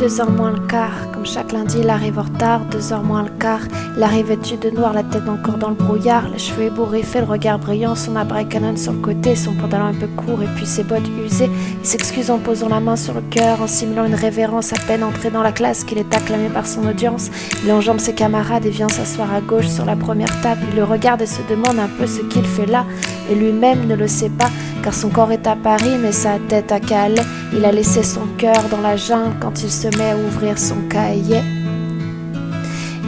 2h moins le quart, comme chaque lundi il arrive en retard. 2h moins le quart, il arrive vêtu de noir, la tête encore dans le brouillard, les cheveux ébouriffés, le regard brillant, son appareil Canon sur le côté, son pantalon un peu court et puis ses bottes usées. Il s'excuse en posant la main sur le cœur, en simulant une révérence, à peine entré dans la classe qu'il est acclamé par son audience. Il enjambe ses camarades et vient s'asseoir à gauche sur la première table. Il le regarde et se demande un peu ce qu'il fait là, et lui-même ne le sait pas, car son corps est à Paris mais sa tête à Calais. Il a laissé son cœur dans la jungle quand il se met à ouvrir son cahier.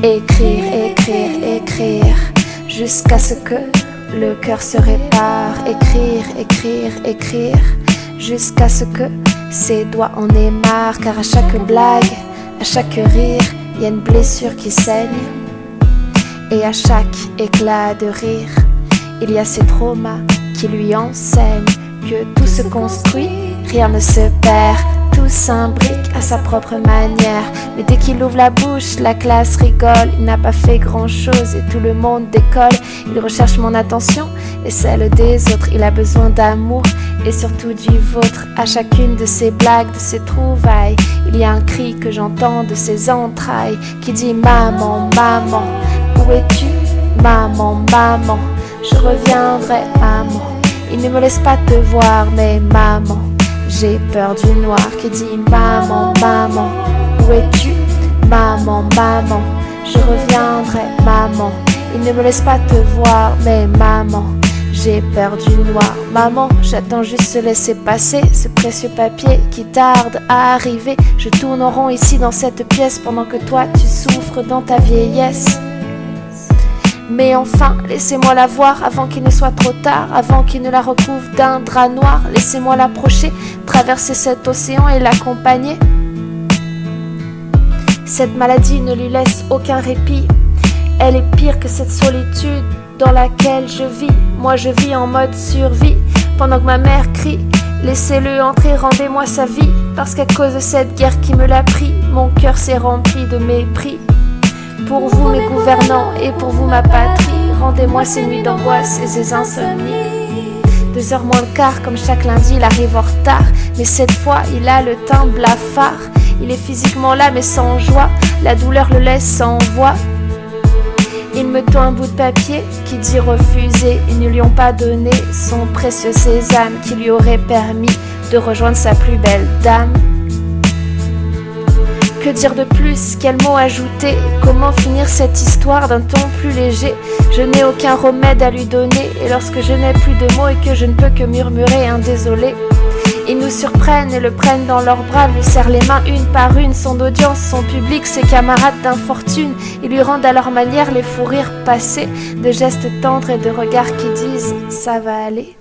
Écrire, écrire, écrire, jusqu'à ce que le cœur se répare. Écrire, écrire, écrire, jusqu'à ce que ses doigts en aient marre. Car à chaque blague, à chaque rire, il y a une blessure qui saigne. Et à chaque éclat de rire, il y a ces traumas qui lui enseignent que tout se construit, rien ne se perd, tout s'imbrique à sa propre manière. Mais dès qu'il ouvre la bouche, la classe rigole. Il n'a pas fait grand chose et tout le monde décolle. Il recherche mon attention et celle des autres. Il a besoin d'amour et surtout du vôtre. À chacune de ses blagues, de ses trouvailles, il y a un cri que j'entends de ses entrailles qui dit maman, maman, où es-tu? Maman, maman, je reviendrai, maman. Il ne me laisse pas te voir, mais maman, j'ai peur du noir. Qui dit maman, maman, où es-tu? Maman, maman, je reviendrai, maman. Il ne me laisse pas te voir, mais maman, j'ai peur du noir. Maman, j'attends juste se laisser passer ce précieux papier qui tarde à arriver. Je tourne en rond ici dans cette pièce pendant que toi tu souffres dans ta vieillesse. Mais enfin, laissez-moi la voir avant qu'il ne soit trop tard, avant qu'il ne la recouvre d'un drap noir. Laissez-moi l'approcher, traverser cet océan et l'accompagner. Cette maladie ne lui laisse aucun répit. Elle est pire que cette solitude dans laquelle je vis. Moi je vis en mode survie, pendant que ma mère crie laissez-le entrer, rendez-moi sa vie. Parce qu'à cause de cette guerre qui me l'a pris, mon cœur s'est rempli de mépris. Pour vous mes gouvernants et pour vous ma patrie, rendez-moi ces nuits d'angoisse et ces insomnies. 2h moins le quart, comme chaque lundi il arrive en retard. Mais cette fois il a le teint blafard. Il est physiquement là mais sans joie, la douleur le laisse sans voix. Il me tend un bout de papier qui dit refuser. Ils ne lui ont pas donné son précieux sésame qui lui aurait permis de rejoindre sa plus belle dame. Que dire de plus? Quel mot ajouter? Comment finir cette histoire d'un ton plus léger? Je n'ai aucun remède à lui donner. Et lorsque je n'ai plus de mots et que je ne peux que murmurer un désolé, ils nous surprennent et le prennent dans leurs bras, lui serrent les mains une par une. Son audience, son public, ses camarades d'infortune. Ils lui rendent à leur manière les fous rires passés, de gestes tendres et de regards qui disent « ça va aller ».